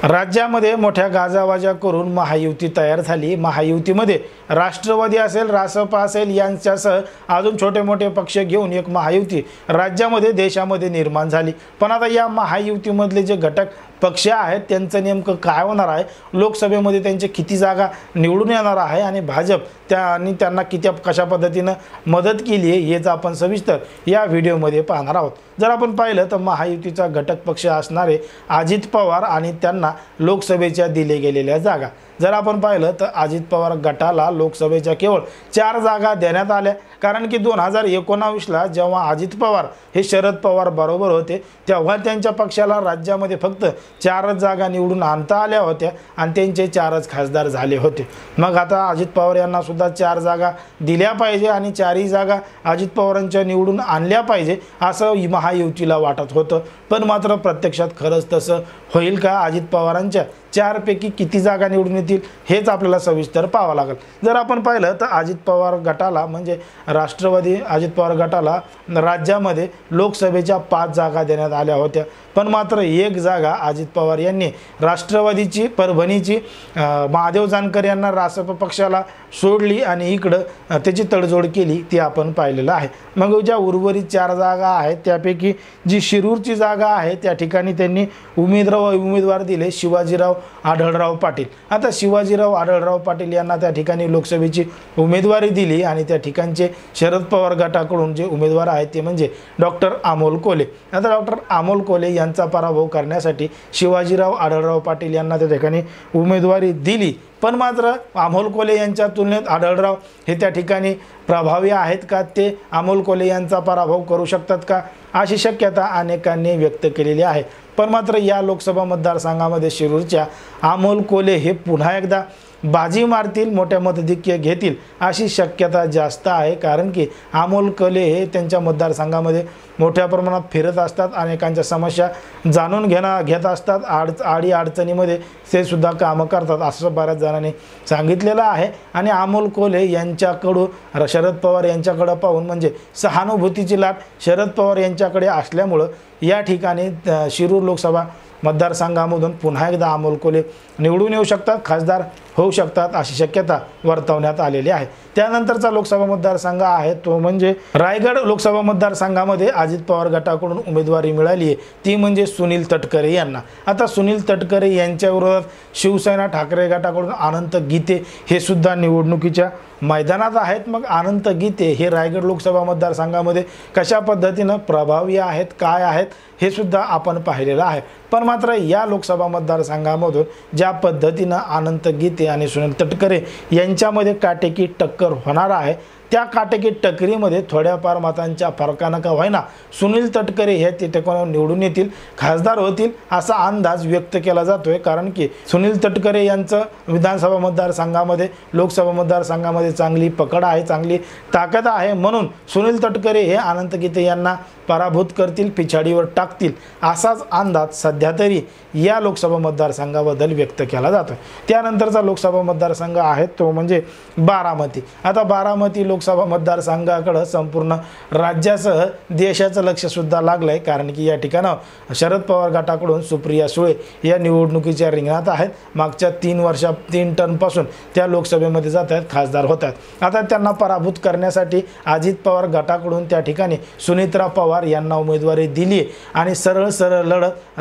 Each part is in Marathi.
राज्यामध्ये मोठ्या गाजावाजा करून महायुती तयार झाली। महायुतीमध्ये राष्ट्रवादी असेल, रासप असेल यांच्यासह अजून छोटे मोठे पक्ष घेऊन एक महायुती राज्यामध्ये देशामध्ये निर्माण झाली। पण आता या महायुतीमधले जे घटक पक्ष आहेत त्यांचं नेमकं काय होणार आहे, लोकसभेमध्ये त्यांचे किती जागा निवडून येणार आहे आणि भाजप त्यांना किती कशा पद्धतीने मदत केली आहे हेच आपण सविस्तर या व्हिडिओमध्ये पाहणार आहोत। जर आपण पाहिलं तर महायुतीचा घटक पक्ष असणारे अजित पवार आणि त्यांना लोकसभेच्या दिले गेलेल्या जागा जर आपण पाहिलं तर अजित पवार गटाला लोकसभेच्या केवळ 4 जागा देण्यात आल्या। कारण की 2019ला जेव्हा अजित पवार हे शरद पवार बरोबर होते तेव्हा त्यांच्या पक्षाला राज्यामध्ये फक्त 4 जागा निवडून आणता आल्या होत्या आणि त्यांचे 4च खासदार झाले होते। मग आता अजित पवार यांना सुद्धा 4 जागा दिल्या पाहिजे आणि 4ही जागा अजित पवारांच्या निवडून आणल्या पाहिजे असं महायुतीला वाटत होतं। पण मात्र प्रत्यक्षात खरंच तसं होईल का? अजित पवारांच्या 4 पैकी किती जागा निवडून येतील हेच आपल्याला सविस्तर पाहावं लागेल। जर आपण पाहिलं तर अजित पवार गटाला म्हणजे राष्ट्रवादी अजित पवार गटाला राज्यामध्ये लोकसभेच्या 5 जागा देण्यात आल्या होत्या। पण मात्र 1 जागा अजित पवार यांनी राष्ट्रवादीची परभणीची महादेव जानकर यांना रासप पक्षाला सोडली आणि इकडं त्याची तडजोड केली ती आपण पाहिलेलं आहे। मग ज्या उर्वरित 4 जागा आहेत त्यापैकी जी शिरूरची जागा आहे त्या ठिकाणी त्यांनी उमेदवार दिले शिवाजीराव आढळराव पाटील। आता शिवाजीराव आढळराव पाटील यांना त्या ठिकाणी लोकसभेची उमेदवारी दिली आणि त्या ठिकाणचे शरद पवार गटाकडून जे उमेदवार आहेत ते म्हणजे डॉक्टर अमोल कोल्हे। आता डॉक्टर अमोल कोल्हे यांचा पराभव करण्यासाठी शिवाजीराव आढळराव पाटील यांना त्या ठिकाणी उमेदवारी दिली। पण मात्र अमोल कोल्हे यांच्या तुलनेत आढळराव हे त्या ठिकाणी प्रभावी आहेत का? ते अमोल कोल्हे यांचा पराभव करू शकतात का? अशी शक्यता अनेकांनी व्यक्त केलेली आहे। पण मात्र या लोकसभा मतदारसंघामध्ये शिरूरच्या अमोल कोल्हे हे पुन्हा एकदा बाजी मारतील, मोठ्या मताधिक्य घेतील अशी शक्यता जास्त आहे। कारण की अमोल कोल्हे हे त्यांच्या मतदारसंघामध्ये मोठ्या प्रमाणात फिरत असतात, अनेकांच्या समस्या जाणून घेत असतात, आडी अडचणीमध्ये ते सुद्धा कामं करतात असं बऱ्याच जणांनी सांगितलेलं आहे। आणि अमोल कोल्हे यांच्याकडून शरद पवार यांच्याकडे पाहून म्हणजे सहानुभूतीची लाट शरद पवार यांच्याकडे असल्यामुळं या ठिकाणी शिरूर लोकसभा मतदारसंघामधून पुन्हा एकदा अमोल कोल्हे निवडून येऊ शकतात, खासदार होऊ शकतात अशी शक्यता वर्तवण्यात आलेली आहे। त्यानंतरचा लोकसभा मतदारसंघ आहे तो म्हणजे रायगड लोकसभा मतदारसंघामध्ये अजित पवार गटाकडून उमेदवारी मिळाली आहे ती म्हणजे सुनील तटकरे यांना। आता सुनील तटकरे यांच्या विरोधात शिवसेना ठाकरे गटाकडून अनंत गीते हे सुद्धा निवडणुकीच्या मैदानात आहेत। मग अनंत गीते हे रायगड लोकसभा मतदारसंघामध्ये कशा पद्धतीनं प्रभावी आहेत, काय आहेत हे सुद्धा आपण पाहिलेलं आहे। पण मात्र या लोकसभा मतदारसंघामधून ज्या पद्धतीनं अनंत गीते आणि सुनील तटकरे यांच्यामध्ये काटेकी टक्कर होणार आहे त्या काटेकी टक्करीमध्ये थोड्याफार मतांच्या फरकानं का होईना सुनील तटकरे हे तिथे निवडून येतील, खासदार होतील असा अंदाज व्यक्त केला जातोय। कारण की सुनील तटकरे यांचं विधानसभा मतदारसंघामध्ये लोकसभा मतदारसंघामध्ये चांगली पकड आहे, चांगली ताकद आहे, म्हणून सुनील तटकरे हे अनंत गीते यांना पराभूत करतील, पिछाडीवर टाकतील असाच अंदाज सध्या तरी या लोकसभा मतदारसंघाबद्दल व्यक्त केला जातो। त्यानंतरचा लोकसभा मतदारसंघ आहे तो म्हणजे बारामती। आता बारामती लोकसभा मतदारसंघाकडे संपूर्ण राज्यासह देशाचं लक्ष सुद्धा लागलंय। कारण की या ठिकाणी शरद पवार गटाकडून सुप्रिया सुळे या निवडणुकीच्या रिंगणात आहेत। मागच्या 3 टर्मपासून त्या लोकसभेमध्ये जात आहेत, खासदार होत आहेत। आता त्यांना पराभूत करण्यासाठी अजित पवार गटाकडून त्या ठिकाणी सुनेत्रा पवार यांना उमेदवारी दिली आणि सरळ लढत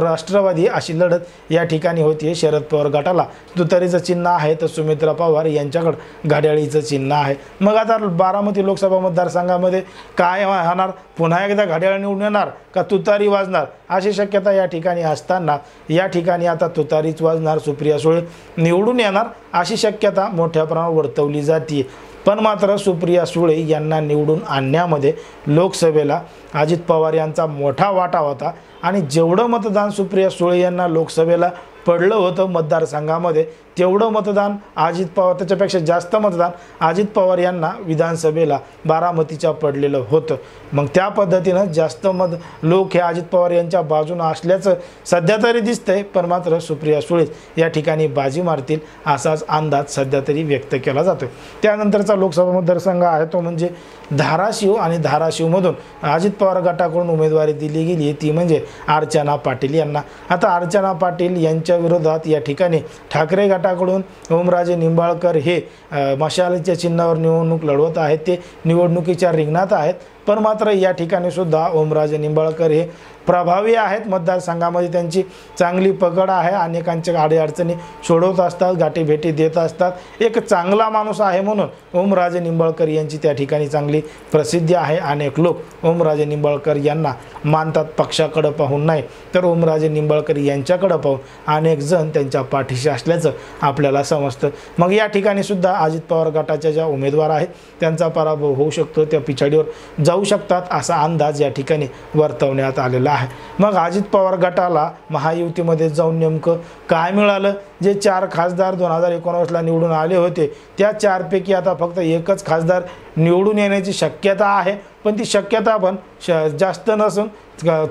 राष्ट्रवादी अशी लढत या ठिकाणी होती। शरद पवार गटाला तुतारीचं चिन्ह आहे तर सुमित्रा पवार यांच्याकडे घड्याळीचं चिन्ह आहे। मग आता बारामती लोकसभा मतदारसंघामध्ये काय होणार? पुन्हा एकदा घड्याळ निवडून येणार का तुतारी वाजणार अशी शक्यता या ठिकाणी असताना या ठिकाणी आता तुतारीच वाजणार, सुप्रिया सुळे निवडून येणार अशी शक्यता मोठ्या प्रमाणात वर्तवली जाते। पण मात्र सुप्रिया सुळे यांना निवडून आणण्यामध्ये लोकसभेला अजित पवार यांचा मोठा वाटा होता आणि जेवढं मतदान सुप्रिया सुळे यांना लोकसभेला पडलं होतं मतदारसंघामध्ये तेवढं मतदान अजित पवार, त्याच्यापेक्षा जास्त मतदान अजित पवार यांना विधानसभेला बारामतीच्या पडलेलं होतं। मग त्या पद्धतीनं जास्त लोक हे अजित पवार यांच्या बाजूनं असल्याचं सध्या तरी दिसतंय, पण मात्र सुप्रिया सुळे या ठिकाणी बाजी मारतील असाच अंदाज सध्या तरी व्यक्त केला जातोय। त्यानंतरचा लोकसभा मतदारसंघ आहे तो म्हणजे धाराशिव, आणि धाराशिवमधून अजित पवार गटाकडून उमेदवारी दिली गेली ती म्हणजे अर्चना पाटील यांना। आता अर्चना पाटील यांच्या विरोधात या ठिकाणी ठाकरे गटाकडून ओमराजे निंबाळकर हे मशालीच्या चिन्हावर निवडणूक लढवत आहेत, ते निवडणुकीच्या रिंगणात आहेत। पण मात्र या ठिकाणी सुद्धा ओमराजे निंबाळकर हे प्रभावी आहेत, मतदारसंघामध्ये त्यांची चांगली पकड आहे, अनेकांच्या अडीअडचणी सोडवत असतात, गाठीभेटी देत असतात, एक चांगला माणूस आहे म्हणून ओमराजे निंबाळकर यांची त्या ठिकाणी चांगली प्रसिद्धी आहे। अनेक लोक ओमराजे निंबाळकर यांना मानतात, पक्षाकडे पाहून नाही तर ओमराजे निंबाळकर यांच्याकडे पाहून अनेक जण त्यांच्या पाठीशी असल्याचं आपल्याला समजतं। मग या ठिकाणी सुद्धा अजित पवार गटाच्या ज्या उमेदवार आहेत त्यांचा पराभव होऊ शकतो, त्या पिछाडीवर जाऊ शकतात असा अंदाज या ठिकाणी वर्तवण्यात आलेला आहे। मग अजित पवार गटाला महायुतीमध्ये जाऊन नेमकं काय मिळालं? जे 4 खासदार 2019ला निवडून आले होते त्या 4 पैकी आता फक्त एकच खासदार निवडून येण्याची शक्यता आहे, पण ती शक्यता पण जास्त नसून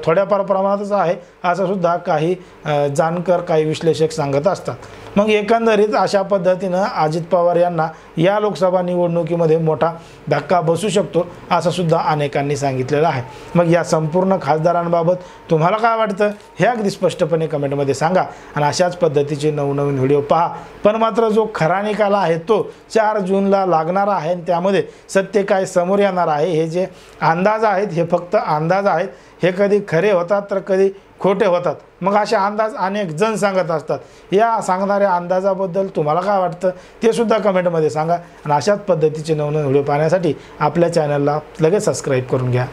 थोड्याफार प्रमाणातच आहे असं सुद्धा काही जाणकार, काही विश्लेषक सांगत असतात। मग एकंदरीत अशा पद्धतीनं अजित पवार यांना या लोकसभा निवडणुकीमध्ये मोठा धक्का बसू शकतो असं सुद्धा अनेकांनी सांगितलेलं आहे। मग या संपूर्ण खासदारांबाबत तुम्हाला काय वाटतं हे अगदी स्पष्टपणे कमेंटमध्ये सांगा, आणि अशाच पद्धतीचे नवनवीन व्हिडिओ पहा। पण मात्र जो खरा निकाल आहे तो 4 जूनला लागणार आहे, आणि त्यामध्ये सत्य काय समोर येणार आहे, हे जे अंदाज आहेत हे फक्त अंदाज आहेत, हे कधी खरे होतात तर कधी खोटे होतात। मग असे अंदाज अनेक जण सांगत असतात, या सांगणाऱ्या अंदाजाबद्दल तुम्हाला काय वाटतं ते सुद्धा कमेंटमध्ये सांगा, आणि अशाच पद्धतीचे नवनवीन व्हिडिओ पाहण्यासाठी आपल्या चॅनलला लगेच सबस्क्राईब करून घ्या।